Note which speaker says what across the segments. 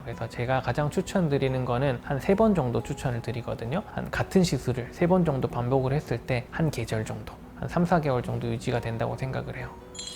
Speaker 1: 그래서 제가 가장 추천드리는 거는 한 3번 정도 추천을 드리거든요. 한 같은 시술을 3번 정도 반복을 했을 때 한 계절 정도, 한 3, 4개월 정도 유지가 된다고 생각을 해요.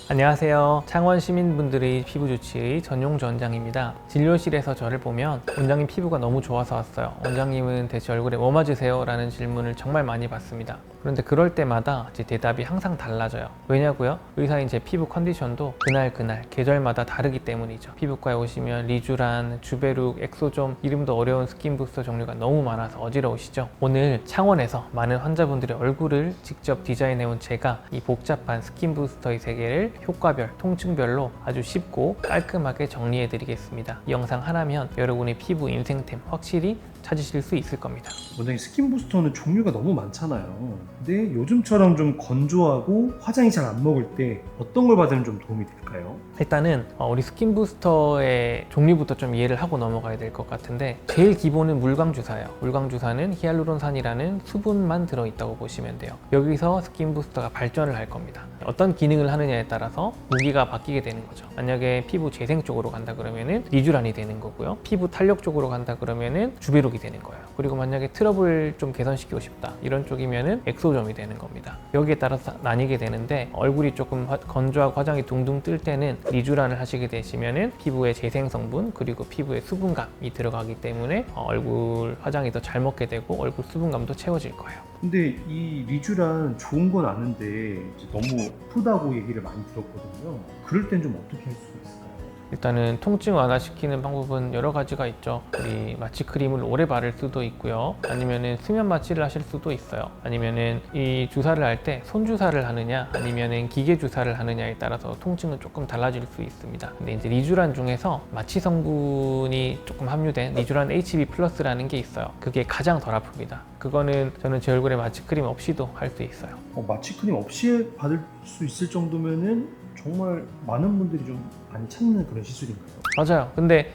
Speaker 1: 안녕하세요. 창원 시민분들의 피부주치의 전용주 원장입니다. 진료실에서 저를 보면 원장님 피부가 너무 좋아서 왔어요. 원장님은 대체 얼굴에 뭐 맞으세요? 라는 질문을 정말 많이 받습니다. 그런데 그럴 때마다 제 대답이 항상 달라져요. 왜냐고요? 의사인 제 피부 컨디션도 그날 계절마다 다르기 때문이죠. 피부과에 오시면 리쥬란, 주베룩, 엑소좀, 이름도 어려운 스킨부스터 종류가 너무 많아서 어지러우시죠? 오늘 창원에서 많은 환자분들의 얼굴을 직접 디자인해온 제가 이 복잡한 스킨부스터의 세계를 효과별, 통증별로 아주 쉽고 깔끔하게 정리해드리겠습니다. 이 영상 하나면 여러분의 피부 인생템 확실히 찾으실 수 있을 겁니다.
Speaker 2: 원장님, 스킨 부스터는 종류가 너무 많잖아요. 근데 요즘처럼 좀 건조하고 화장이 잘 안 먹을 때 어떤 걸 받으면 좀 도움이 될까요?
Speaker 1: 일단은 우리 스킨 부스터의 종류부터 좀 이해를 하고 넘어가야 될 것 같은데, 제일 기본은 물광 주사예요. 물광 주사는 히알루론산이라는 수분만 들어있다고 보시면 돼요. 여기서 스킨 부스터가 발전을 할 겁니다. 어떤 기능을 하느냐에 따라서 무기가 바뀌게 되는 거죠. 만약에 피부 재생 쪽으로 간다 그러면은 리쥬란이 되는 거고요. 피부 탄력 쪽으로 간다 그러면은 주베룩이 되는 거예요. 그리고 만약에 트러블 좀 개선시키고 싶다 이런 쪽이면은 엑소점이 되는 겁니다. 여기에 따라서 나뉘게 되는데, 얼굴이 조금 건조하고 화장이 둥둥 뜰 때는 리쥬란을 하시게 되시면은 피부의 재생 성분 그리고 피부의 수분감이 들어가기 때문에 얼굴 화장이 더 잘 먹게 되고 얼굴 수분감도 채워질 거예요.
Speaker 2: 근데 이 리쥬란 좋은 건 아는데 이제 너무 아프다고 얘기를 많이 들었거든요. 그럴 땐 좀 어떻게 할 수가 있을까요?
Speaker 1: 일단은 통증 완화시키는 방법은 여러 가지가 있죠. 우리 마취 크림을 오래 바를 수도 있고요. 아니면은 수면 마취를 하실 수도 있어요. 아니면은 이 주사를 할 때 손 주사를 하느냐 아니면은 기계 주사를 하느냐에 따라서 통증은 조금 달라질 수 있습니다. 근데 이제 리쥬란 중에서 마취 성분이 조금 함유된 리쥬란 HB 플러스라는 게 있어요. 그게 가장 덜 아픕니다. 그거는 저는 제 얼굴에 마취 크림 없이도 할 수 있어요.
Speaker 2: 마취 크림 없이 받을 수 있을 정도면은 정말 많은 분들이 좀 많이 찾는 그런 시술인가요?
Speaker 1: 맞아요. 근데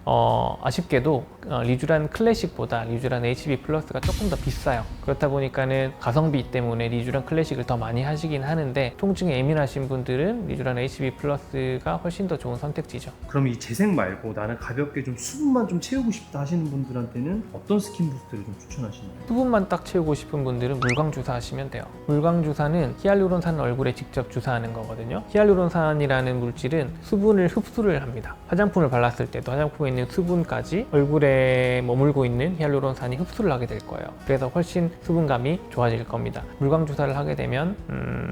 Speaker 1: 아쉽게도 리쥬란 클래식보다 리쥬란 HB 플러스가 조금 더 비싸요. 그렇다 보니까는 가성비 때문에 리쥬란 클래식을 더 많이 하시긴 하는데, 통증에 예민하신 분들은 리쥬란 HB 플러스가 훨씬 더 좋은 선택지죠.
Speaker 2: 그럼 이 재생 말고 나는 가볍게 좀 수분만 좀 채우고 싶다 하시는 분들한테는 어떤 스킨 부스터를 좀 추천하시나요?
Speaker 1: 수분만 딱 채우고 싶은 분들은 물광 주사 하시면 돼요. 물광 주사는 히알루론산을 얼굴에 직접 주사하는 거거든요. 히알루론산이라는 물질은 수분을 흡수를 합니다. 화장품을 발랐을 때도 화장품에 있는 수분까지 얼굴에 머물고 있는 히알루론산이 흡수를 하게 될 거예요. 그래서 훨씬 수분감이 좋아질 겁니다. 물광 주사를 하게 되면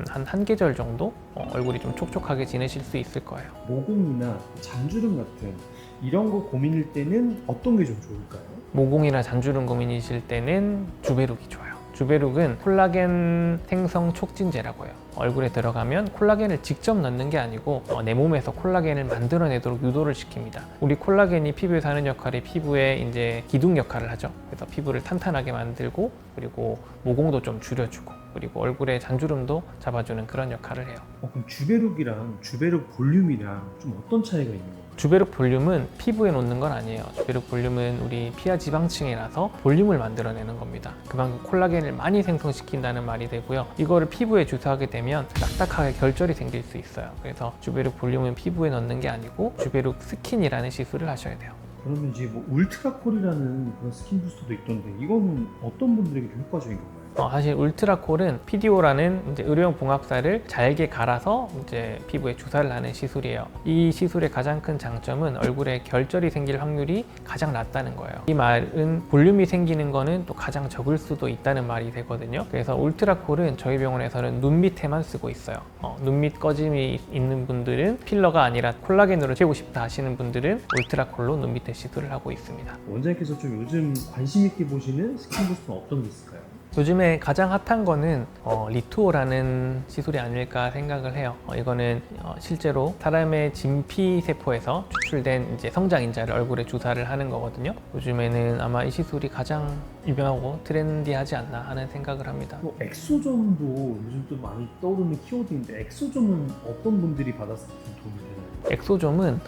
Speaker 1: 한 계절 정도 얼굴이 좀 촉촉하게 지내실 수 있을 거예요.
Speaker 2: 모공이나 잔주름 같은 이런 거 고민일 때는 어떤 게 좀 좋을까요?
Speaker 1: 모공이나 잔주름 고민이실 때는 주베룩이 좋아요. 주베룩은 콜라겐 생성 촉진제라고 해요. 얼굴에 들어가면 콜라겐을 직접 넣는 게 아니고 내 몸에서 콜라겐을 만들어내도록 유도를 시킵니다. 우리 콜라겐이 피부에서 하는 역할이 피부의 이제 기둥 역할을 하죠. 그래서 피부를 탄탄하게 만들고, 그리고 모공도 좀 줄여주고, 그리고 얼굴의 잔주름도 잡아주는 그런 역할을 해요.
Speaker 2: 그럼 주베룩이랑 주베룩 볼륨이랑 좀 어떤 차이가 있는 거예요?
Speaker 1: 주베룩 볼륨은 피부에 놓는 건 아니에요. 주베룩 볼륨은 우리 피하 지방층이라서 볼륨을 만들어내는 겁니다. 그만큼 콜라겐을 많이 생성시킨다는 말이 되고요. 이거를 피부에 주사하게 되면 딱딱하게 결절이 생길 수 있어요. 그래서 주베룩 볼륨은 피부에 넣는 게 아니고 주베룩 스킨이라는 시술을 하셔야 돼요.
Speaker 2: 그러면 이제 뭐 울트라콜이라는 그런 스킨 부스터도 있던데 이거는 어떤 분들에게 좀 효과적인 건가요?
Speaker 1: 사실 울트라콜은 PDO라는 이제 의료용 봉합살을 잘게 갈아서 이제 피부에 주사를 하는 시술이에요. 이 시술의 가장 큰 장점은 얼굴에 결절이 생길 확률이 가장 낮다는 거예요. 이 말은 볼륨이 생기는 거는 또 가장 적을 수도 있다는 말이 되거든요. 그래서 울트라콜은 저희 병원에서는 눈 밑에만 쓰고 있어요. 눈 밑 꺼짐이 있는 분들은 필러가 아니라 콜라겐으로 채우고 싶다 하시는 분들은 울트라콜로 눈 밑에 시술을 하고 있습니다.
Speaker 2: 원장님께서 좀 요즘 관심 있게 보시는 스킨 부스터는 어떤 게 있을까요?
Speaker 1: 요즘에 가장 핫한 거는 리투오라는 시술이 아닐까 생각을 해요. 이거는 실제로 사람의 진피세포에서 추출된 이제 성장인자를 얼굴에 주사를 하는 거거든요. 요즘에는 아마 이 시술이 가장 유명하고 트렌디하지 않나 하는 생각을 합니다.
Speaker 2: 엑소점도 요즘 또 많이 떠오르는 키워드인데 엑소점은 어떤 분들이 받았을 때 도움이 되나요?
Speaker 1: 엑소점은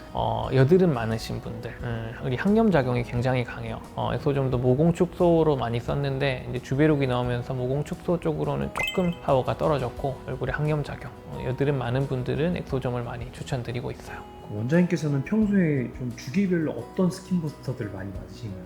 Speaker 1: 여드름 많으신 분들, 우리 항염작용이 굉장히 강해요. 엑소점도 모공 축소로 많이 썼는데 이제 주베룩이 나오면서 모공 축소 쪽으로는 조금 파워가 떨어졌고 얼굴에 항염작용, 여드름 많은 분들은 엑소점을 많이 추천드리고 있어요.
Speaker 2: 원장님께서는 평소에 좀 주기별로 어떤 스킨 부스터들을 많이 맞으시나요?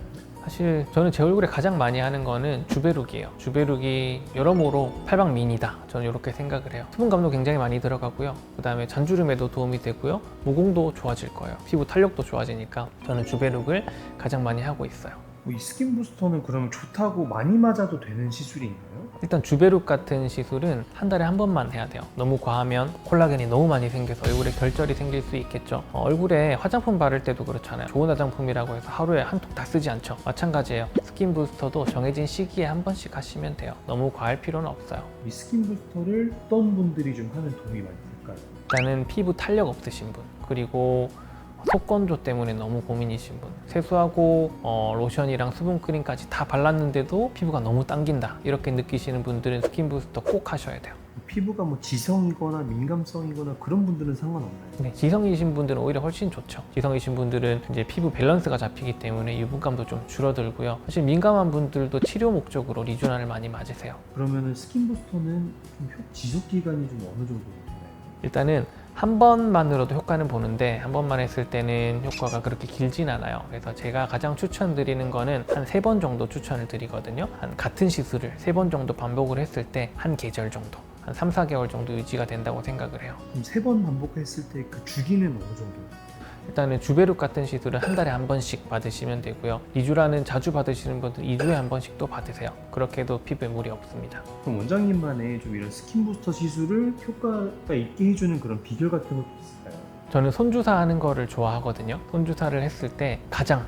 Speaker 1: 사실 저는 제 얼굴에 가장 많이 하는 거는 주베룩이에요. 주베룩이 여러모로 팔방 미인이다. 저는 이렇게 생각을 해요. 수분감도 굉장히 많이 들어가고요. 그 다음에 잔주름에도 도움이 되고요. 모공도 좋아질 거예요. 피부 탄력도 좋아지니까 저는 주베룩을 가장 많이 하고 있어요.
Speaker 2: 이 스킨 부스터는 그러면 좋다고 많이 맞아도 되는 시술인가요?
Speaker 1: 일단 주베룩 같은 시술은 한 달에 한 번만 해야 돼요. 너무 과하면 콜라겐이 너무 많이 생겨서 얼굴에 결절이 생길 수 있겠죠. 얼굴에 화장품 바를 때도 그렇잖아요. 좋은 화장품이라고 해서 하루에 한 통 다 쓰지 않죠. 마찬가지예요. 스킨 부스터도 정해진 시기에 한 번씩 하시면 돼요. 너무 과할 필요는 없어요.
Speaker 2: 이 스킨 부스터를 어떤 분들이 좀 하면 도움이 많이 될까요?
Speaker 1: 일단은 피부 탄력 없으신 분, 그리고 속건조 때문에 너무 고민이신 분, 세수하고 로션이랑 수분크림까지 다 발랐는데도 피부가 너무 당긴다 이렇게 느끼시는 분들은 스킨 부스터 꼭 하셔야 돼요.
Speaker 2: 피부가 뭐 지성이거나 민감성이거나 그런 분들은 상관없나요?
Speaker 1: 네, 지성이신 분들은 오히려 훨씬 좋죠. 지성이신 분들은 이제 피부 밸런스가 잡히기 때문에 유분감도 좀 줄어들고요. 사실 민감한 분들도 치료 목적으로 리쥬란을 많이 맞으세요.
Speaker 2: 그러면은 스킨 부스터는 좀 지속 기간이 좀 어느 정도 되나요?
Speaker 1: 일단은 한 번만으로도 효과는 보는데 한 번만 했을 때는 효과가 그렇게 길진 않아요. 그래서 제가 가장 추천드리는 거는 한 3번 정도 추천을 드리거든요. 한 같은 시술을 3번 정도 반복을 했을 때 한 계절 정도, 한 3, 4개월 정도 유지가 된다고 생각을 해요.
Speaker 2: 그럼 3번 반복했을 때 그 주기는 어느 정도?
Speaker 1: 일단은 주베룩 같은 시술은 한 달에 한 번씩 받으시면 되고요. 리쥬란은 자주 받으시는 분들 2주에 한 번씩 또 받으세요. 그렇게 해도 피부에 무리 없습니다.
Speaker 2: 그럼 원장님만의 좀 이런 스킨 부스터 시술을 효과가 있게 해주는 그런 비결 같은 것도 있을까요?
Speaker 1: 저는 손주사 하는 거를 좋아하거든요. 손주사를 했을 때 가장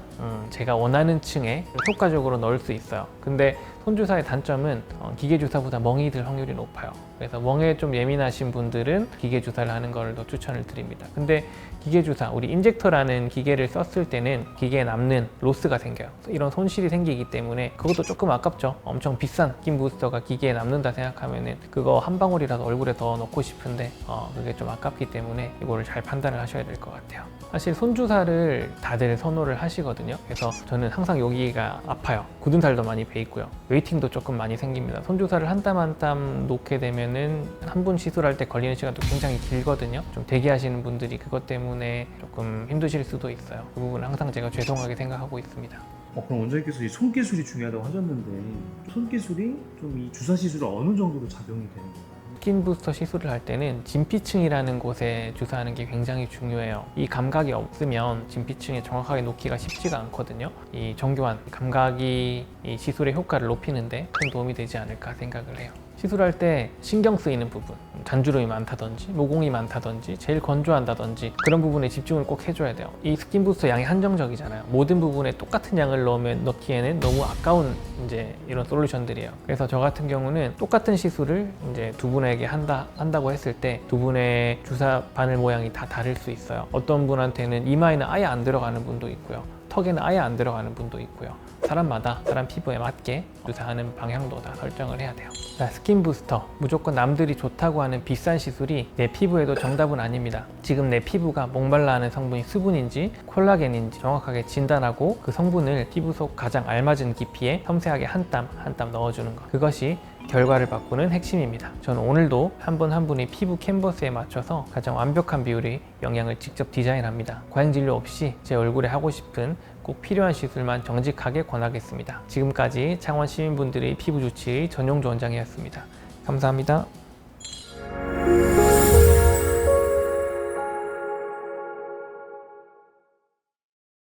Speaker 1: 제가 원하는 층에 효과적으로 넣을 수 있어요. 근데 손주사의 단점은 기계 주사보다 멍이 들 확률이 높아요. 그래서 멍에 좀 예민하신 분들은 기계 주사를 하는 걸 더 추천을 드립니다. 근데 기계 주사, 우리 인젝터라는 기계를 썼을 때는 기계에 남는 로스가 생겨요. 이런 손실이 생기기 때문에 그것도 조금 아깝죠. 엄청 비싼 스킨 부스터가 기계에 남는다 생각하면은 그거 한 방울이라도 얼굴에 더 넣고 싶은데 그게 좀 아깝기 때문에 이거를 잘 판단을 하셔야 될 것 같아요. 사실 손주사를 다들 선호를 하시거든요. 그래서 저는 항상 여기가 아파요. 굳은 살도 많이 배 있고요. 웨이팅도 조금 많이 생깁니다. 손주사를 한 땀 한 땀 놓게 되면은 한 분 시술할 때 걸리는 시간도 굉장히 길거든요. 좀 대기하시는 분들이 그것 때문에 조금 힘드실 수도 있어요. 그 부분은 항상 제가 죄송하게 생각하고 있습니다.
Speaker 2: 그럼 원장님께서 이 손기술이 중요하다고 하셨는데 손기술이 좀 이 주사 시술에 어느 정도로 작용이 되는 건가요?
Speaker 1: 스킨 부스터 시술을 할 때는 진피층이라는 곳에 주사하는 게 굉장히 중요해요. 이 감각이 없으면 진피층에 정확하게 놓기가 쉽지가 않거든요. 이 정교한 감각이 이 시술의 효과를 높이는데 큰 도움이 되지 않을까 생각을 해요. 시술할 때 신경 쓰이는 부분, 잔주름이 많다든지 모공이 많다든지 제일 건조한다든지 그런 부분에 집중을 꼭 해줘야 돼요. 이 스킨 부스터 양이 한정적이잖아요. 모든 부분에 똑같은 양을 넣기에는 너무 아까운 이제 이런 솔루션들이에요. 그래서 저 같은 경우는 똑같은 시술을 이제 두 분에게 한다고 했을 때 두 분의 주사 바늘 모양이 다 다를 수 있어요. 어떤 분한테는 이마에는 아예 안 들어가는 분도 있고요. 턱에는 아예 안 들어가는 분도 있고요. 사람마다 사람 피부에 맞게 주사하는 방향도 다 설정을 해야 돼요. 자, 스킨 부스터, 무조건 남들이 좋다고 하는 비싼 시술이 내 피부에도 정답은 아닙니다. 지금 내 피부가 목말라 하는 성분이 수분인지 콜라겐인지 정확하게 진단하고 그 성분을 피부 속 가장 알맞은 깊이에 섬세하게 한 땀 한 땀 넣어주는 것, 그것이 결과를 바꾸는 핵심입니다. 저는 오늘도 한 분 한 분의 피부 캔버스에 맞춰서 가장 완벽한 비율의 영양을 직접 디자인합니다. 과잉진료 없이 제 얼굴에 하고 싶은 꼭 필요한 시술만 정직하게 권하겠습니다. 지금까지 창원 시민분들의 피부 주치의 전용조 원장이었습니다. 감사합니다.